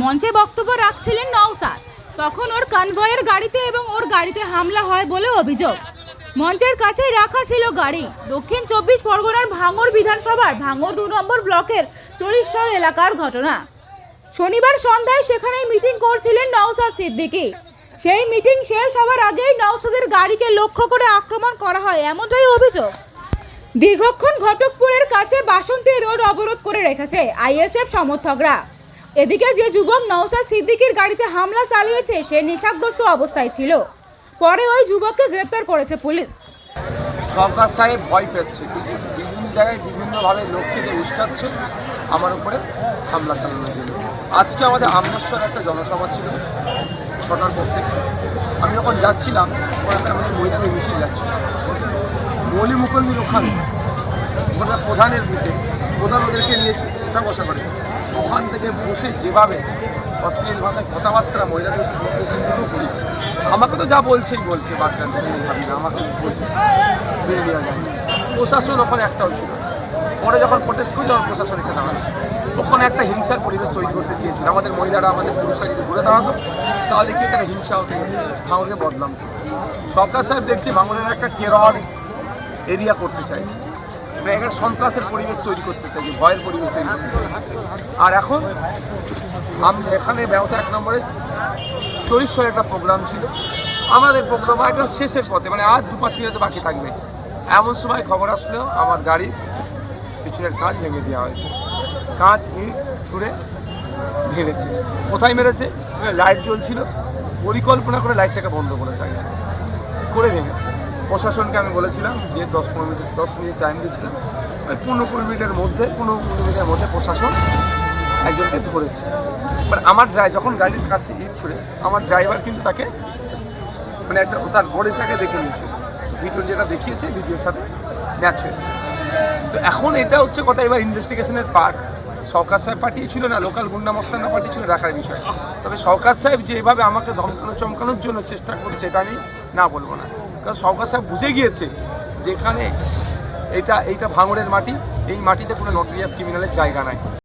মঞ্চে বক্তব্য রাখছিলেন নওশাদ। তখন ওর কনভয়ের গাড়িতে এবং ওর গাড়িতে হামলা হয় বলে অভিযোগ। মঞ্চের কাছেই রাখা ছিল গাড়ি। দক্ষিণ 24 পরগনার ভাঙড় বিধানসভার ভাঙড় 2 নম্বর ব্লকের চরিশ্বর এলাকার ঘটনা। শনিবার সন্ধ্যায় সেখানেই মিটিং করছিলেন নওশাদ সিদ্দিকী। সেই মিটিং শেষ হওয়ার আগেই নওশাদের গাড়িকে লক্ষ্য করে আক্রমণ করা হয়, এমনটাই অভিযোগ। দীর্ঘক্ষণ ঘটকপুরের কাছে বাসন্তী রোড অবরোধ করে রেখেছে আইএসএফ সমর্থকরা। এদিকে যে যুবক নওশাদ সিদ্দিকীর গাড়িতে হামলা চালিয়েছে সে নেশাগ্রস্ত অবস্থায় ছিল। পরে ওই যুবককে গ্রেপ্তার করেছে পুলিশ। সরকার সাহেব ভয় পেয়েছে, বিভিন্ন জায়গায় বিভিন্নভাবে লোককে উস্কাচ্ছে আমার উপরে হামলা চালানোর জন্য। আজকে আমাদের আমনেশ্বর একটা জনসভা ছিল 6টার পর থেকে। আমি যখন যাচ্ছিলাম ওখানে আমাদের মহিলাদের মিছিল যাচ্ছিল মৌলি মুকুন্দির ওখানে প্রধানের বুথে প্রধান ওদেরকে নিয়েছে ওটা বসা করে ওখান থেকে বসে যেভাবে অশ্লীল ভাষায় কথাবার্তা মহিলাদের করি। আমাকে তো যা বলছেই বলছে, বাচ্চা ভাবি না, আমাকে বলছে মেনে নেওয়া যায় না। প্রশাসন ওখানে একটাও ছিল। পরে যখন প্রোটেস্ট করি তখন প্রশাসন এসে দাঁড়াচ্ছে। ওখানে একটা হিংসার পরিবেশ তৈরি করতে চেয়েছিল। আমাদের মহিলারা আমাদের পুরুষরা যদি ঘুরে দাঁড়াতো তাহলে কি তারা হিংসা হতো, ভাঙড়কে বদনাম করতো। সরকার সাহেব দেখছি ভাঙড়ের একটা টেরর এরিয়া করতে চাইছে, এখানে সন্ত্রাসের পরিবেশ তৈরি করতে চাইছে, ভয়ের পরিবেশ তৈরি করতে চাইছে। আর এখন এখানে ব্যবতা 1 নম্বরে চরিশ্বর একটা প্রোগ্রাম ছিল। আমাদের প্রোগ্রাম একদম শেষের পথে, মানে আর 2-5 মিনিট বাকি থাকবে, এমন সময় খবর আসলো আমার গাড়ির পিছনের কাঁচ ভেঙে দেওয়া হয়েছে। কাঁচ ইট ছুঁড়ে ভেঙেছে। কোথায় মেরেছে? সেখানে লাইট জ্বলছিল, পরিকল্পনা করে লাইটটাকে বন্ধ করেছে আগে করে ভেঙেছে। প্রশাসনকে আমি বলেছিলাম যে 10 মিনিট টাইম দিয়েছিলাম, 15 মিনিটের মধ্যে প্রশাসন একজনকে ধরেছে। বাট আমার যখন গাড়ির কাছে ইট ছুড়ে আমার ড্রাইভার কিন্তু তাকে মানে একটা তার বডিটাকে দেখে নিয়েছিল। ভিডিও যেটা দেখিয়েছে ভিডিওর সাথে ম্যাচ হয়েছে। তো এখন এটা হচ্ছে কথা, এবার ইনভেস্টিগেশনের পার্ট সরকার সাহেব পাঠিয়েছিল না লোকাল গুন্ডা মস্তানা পাঠিয়েছিল দেখার বিষয়। তবে সরকার সাহেব যে এভাবে আমাকে চমকানোর জন্য চেষ্টা করছে এটা আমি না বলবো না, কারণ সরকার সাহেব বুঝে গিয়েছে যেখানে এইটা ভাঙড়ের মাটি, এই মাটিতে কোনো নটোরিয়াস ক্রিমিনালের জায়গা নাই।